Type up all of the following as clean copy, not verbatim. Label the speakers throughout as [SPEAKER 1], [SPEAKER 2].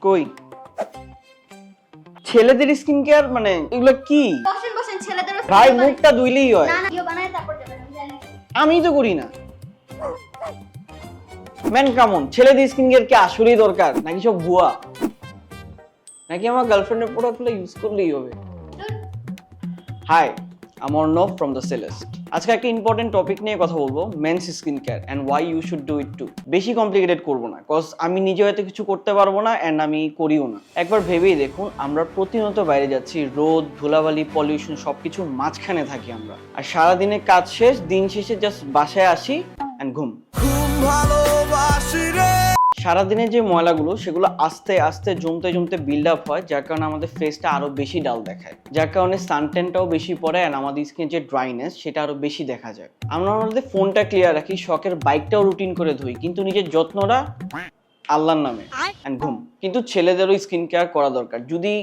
[SPEAKER 1] কই ছেলেদের skin care মানে এগুলো কি?
[SPEAKER 2] বসেন বসেন, ছেলেদের
[SPEAKER 1] ভাই মুখটা ধুইলেই হয়।
[SPEAKER 2] না না, ভিডিও বানায় তারপর যাবেন, আমি জানি।
[SPEAKER 1] আমি তো করি না। ম্যান কামন, ছেলেদের স্কিন কেয়ার কি আসলেই দরকার নাকি সব ভুয়া? নাকি আমার গার্লফ্রেন্ডের প্রোডাক্টগুলো ইউজ করলেই হবে? Hi, I'm Arnav from the Celeste. আজকে একটা ইম্পর্টেন্ট টপিক নিয়ে কথা বলবো, men's skin care and why you should do it too. বেশি কমপ্লিকেটেড করবো না, কজ আমি নিজে হয়তো কিছু করতে পারবো না এন্ড আমি করিও না। একবার ভেবেই দেখুন, আমরা প্রতিনিয়ত বাইরে যাচ্ছি, রোদ, ধুলাবালি, পলিউশন সবকিছুর মাঝখানে থাকি আমরা। আর সারাদিনে কাজ শেষ, দিন শেষে জাস্ট বাসায় আসি এন্ড ঘুম। সারাদিনে যে ময়লাগুলো সেগুলো আস্তে আস্তে জমতে জমতে বিল্ড আপ হয়, যার কারণে আমাদের ফেসটা আরো বেশি ডাল দেখায়, যার কারণে সানটেনটাও বেশি পড়ে এন্ড আমাদের স্কিনের যে ড্রাইনেস সেটা আরো বেশি দেখা যায়। আমরা আমাদের ফোনটা ক্লিয়ার রাখি, শখের বাইকটাও রুটিন করে ধুই, কিন্তু নিজের যত্নটা আল্লাহর নামে এন্ড ঘুম। কিন্তু ছেলেদেরও স্কিন কেয়ার করা দরকার, যদি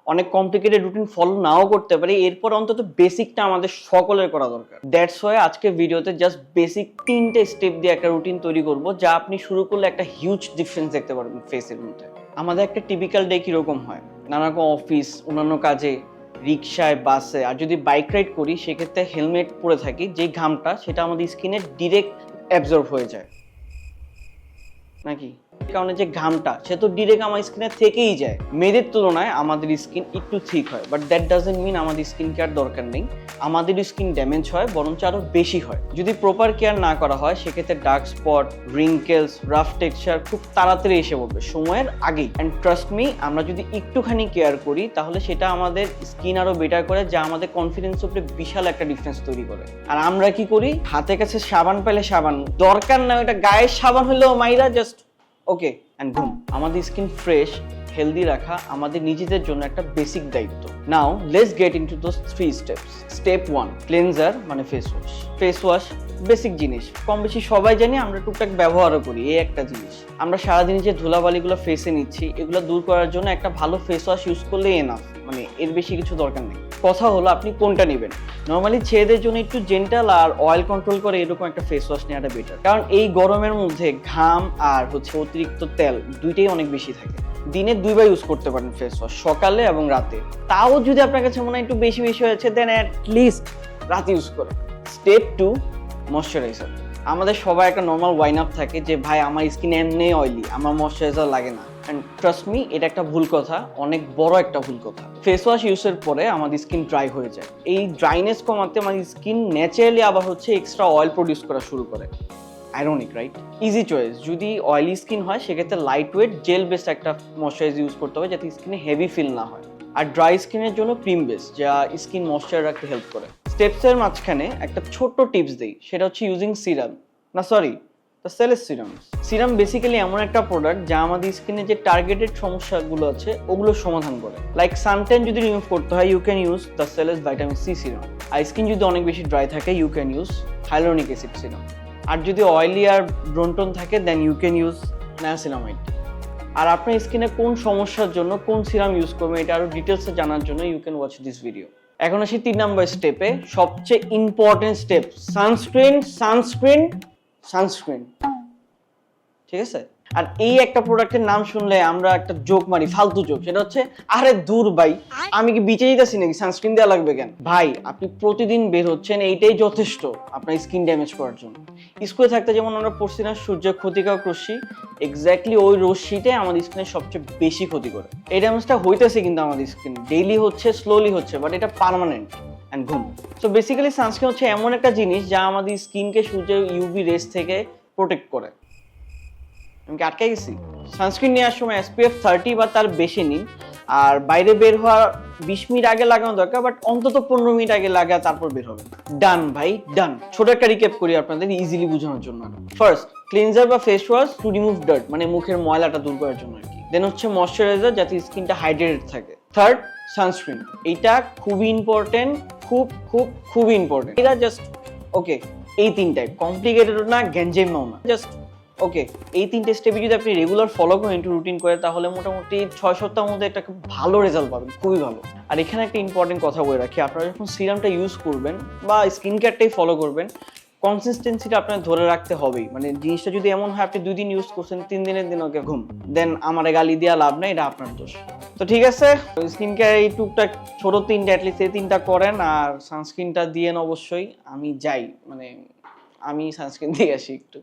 [SPEAKER 1] অনেক কমপ্লিকেটেড রুটিন ফলো নাও করতে পারি, এরপর অন্তত বেসিকটা আমাদের সকলের করা দরকার। দ্যাটস ওয়াই আজকে ভিডিওতে জাস্ট বেসিক 3টে স্টেপ দিয়ে একটা রুটিন তৈরি করব, যা আপনি শুরু করলে একটা হিউজ ডিফারেন্স দেখতে পারবেন ফেসের মধ্যে। আমাদের একটা টিপিক্যাল ডে কিরকম হয়, নানা রকম অফিস, অন্যান্য কাজে, রিক্সায়, বাসে, আর যদি বাইক রাইড করি সেক্ষেত্রে হেলমেট পরে থাকি, যে ঘামটা সেটা আমাদের স্কিনে ডিরেক্ট অ্যাবজর্ব হয়ে যায় নাকি, কারণে যে ঘামটা সে তো ডিরেক্ট আমার স্কিনে থেকেই যায়। মেয়েদের তুলনায় আমাদের স্কিন একটু থিক হয়, বাট দ্যাট ডাজন্ট মিন আমাদের স্কিন কেয়ার দরকার নেই। আমাদের স্কিন ড্যামেজ হয়, বরঞ্চ আরো বেশি হয় যদি প্রপার কেয়ার না করা হয়। সেক্ষেত্রে dark spot, wrinkles, rough texture খুব তাড়াতাড়ি এসে পড়বে সময়ের আগেই। অ্যান্ড ট্রাস্ট মি, আমরা যদি একটুখানি কেয়ার করি তাহলে সেটা আমাদের স্কিন আরো বেটার করে, যা আমাদের কনফিডেন্সের উপরে বিশাল একটা ডিফারেন্স তৈরি করে। আর আমরা কি করি, হাতে কাছে সাবান পেলে সাবান, দরকার না ওটা গায়ের সাবান হলেও মাইরা জাস্ট ওকে এন্ড ঘুম। আমাদের স্কিন ফ্রেশ, হেলদি রাখা আমাদের নিজেদের জন্য একটা বেসিক দায়িত্ব। Now let's get into those 3 steps. Step 1, cleanser মানে face wash. Face wash basic জিনিস, কম বেশি সবাই জানি, আমরা টুকটাক ব্যবহারও করি। এই একটা জিনিস, আমরা সারাদিন যে ধুলাবালিগুলো ফেসে নিচ্ছি এগুলো দূর করার জন্য একটা ভালো ফেস ওয়াশ ইউজ করলেই এনাফ, মানে এর বেশি কিছু দরকার নেই। কথা হলো আপনি কোনটা নেবেন। নর্মালি ছেলেদের জন্য একটু জেন্টাল আর অয়েল কন্ট্রোল করে এরকম একটা ফেস ওয়াশ নেওয়াটা বেটার, কারণ এই গরমের মধ্যে ঘাম আর অতিরিক্ত তেল দুইটাই অনেক বেশি থাকে। দিনে 2 বার ইউজ করতে পারেন ফেস ওয়াশ, সকালে এবং রাতে। তাও যদি আপনার কাছে মনে হয় একটু বেশি বেশি হয়েছে, দেন অ্যাট লিস্ট রাতে ইউজ করেন। Step 2, moisturiser. আমাদের সবার একটা নর্মাল ওয়াইন আপ থাকে যে ভাই আমার স্কিন এমনি অয়েলি, আমার ময়শ্চারাইজার লাগে না। এন্ড ট্রাস্ট মি, এটা একটা ভুল কথা, অনেক বড় একটা ভুল কথা। ফেস ওয়াশ ইউজের পরে আমাদের স্কিন ড্রাই হয়ে যায়। এই ড্রাইনেস কমাতে আমাদের স্কিন ন্যাচারালি আবার এক্সট্রা অয়েল প্রডিউস করা শুরু করে। Ironic, right? Easy choice. যদি অয়েলি স্কিন হয় সেক্ষেত্রে লাইট ওয়েট জেল বেসড একটা ময়শ্চারাইজার ইউজ করতে হবে, যাতে স্কিনে হেভি ফিল না হয়। আর ড্রাই স্কিনের জন্য ক্রিম বেস, যা স্কিন ময়শ্চার রাখতে হেল্প করে। স্টেপসের মাঝখানে একটা ছোট্ট টিপস দেই, সেটা হচ্ছে ইউজিং সিরাম, না sorry, the Celeste serum. Serum basically এমন একটা প্রোডাক্ট যা আমাদের স্কিনে যে টার্গেটেড সমস্যাগুলো আছে ওগুলোর সমাধান করে। লাইক সানটেন যদি রিমুভ করতে হয়, you can use the Celeste vitamin C serum. আর স্কিন যদি অনেক বেশি ড্রাই থাকে, you can use hyaluronic acid serum. আর যদি অয়েলি আর ব্রোনটন থাকে, then you can use niacinamide. আর আপনার স্কিনে কোন সমস্যার জন্য কোন সিরাম ইউজ করবেন এটা আরো ডিটেলসে জানার জন্য you can watch this video. এখন আসি 3 নম্বর স্টেপে, সবচেয়ে important step, sunscreen sunscreen sunscreen. ঠিক আছে? আর এই একটা প্রোডাক্টের নাম শুনলে আমরা একটা জোক মারি, ফালতু জোক, সেটা হচ্ছে আরে দূর ভাই, আমি কি বিচে যেতেছি নাকি, সানস্ক্রিন দেওয়া লাগবে কেন? ভাই আপনি প্রতিদিন বের হচ্ছেন, এইটাই যথেষ্ট আপনার স্কিন ড্যামেজ করার জন্য। স্কুলে থাকতে যেমন আমরা পড়ছি না সূর্যের ক্ষতিকারক রশ্মি, এক্স্যাক্টলি ওই রশ্মিটাই আমাদের স্কিনের সবচেয়ে বেশি ক্ষতি করে। এই ড্যামেজটা হইতেছে কিন্তু আমাদের স্কিন ডেইলি হচ্ছে, স্লোলি হচ্ছে, বাট এটা পার্মানেন্ট অ্যান্ড ঘুম। সো বেসিক্যালি সানস্ক্রিন হচ্ছে এমন একটা জিনিস যা আমাদের স্কিনকে সূর্যের ইউভি রেস থেকে প্রোটেক্ট করে। আমি কি আটকে গেছি? সানস্ক্রিন নেওয়ার সময় SPF 30 বা তার বেশি নিন। আর বাইরে বের হওয়ার 20 মিনিট আগে লাগানো দরকার, বাট অন্তত 15 মিনিট আগে লাগা, তারপর বের হবে। ডান ভাই, ডান। ছোট একটা রিক্যাপ করি আপনাদের ইজিলি বোঝানোর জন্য। ফার্স্ট, ক্লিনজার বা face wash to remove dirt, মানে মুখের ময়লাটা দূর করার জন্য আর কি। দেন হচ্ছে ময়শ্চারাইজার, যাতে স্কিনটা হাইড্রেটেড থাকে। Third, sunscreen. এইটা খুবই ইম্পর্টেন্ট, খুবই ইম্পর্টেন্ট। এটা জাস্ট ওকে, এই 3টাই কমপ্লিকেটেড না, গ্যাঞ্জেমাও না, জাস্ট ওকে। এই 3টে স্টেপে যদি আপনি রেগুলার ফলো করেন, একটু রুটিন করে, তাহলে মোটামুটি 6 সপ্তাহের মধ্যে একটা খুব ভালো রেজাল্ট পাবেন, খুবই ভালো। আর এখানে একটা ইম্পর্টেন্ট কথা বলে রাখি, আপনারা যখন সিরামটা ইউজ করবেন বা স্কিন কেয়ারটাই ফলো করবেন, কনসিস্টেন্সিটা আপনার ধরে রাখতে হবেই। মানে জিনিসটা যদি এমন হয় আপনি 2 দিন ইউজ করছেন, 3 দিনের দিন ওকে ঘুম, দেন আমারে গালি দিয়া লাভ নাই, এটা আপনার দোষ। তো ঠিক আছে, স্কিন কেয়ার এই টুকটাক ছোট 3টা অ্যাটলিস্ট এই 3টা করেন, আর সানস্ক্রিনটা দিয়েন অবশ্যই। আমি যাই, মানে আমি সানস্ক্রিন দিয়ে আসি একটু।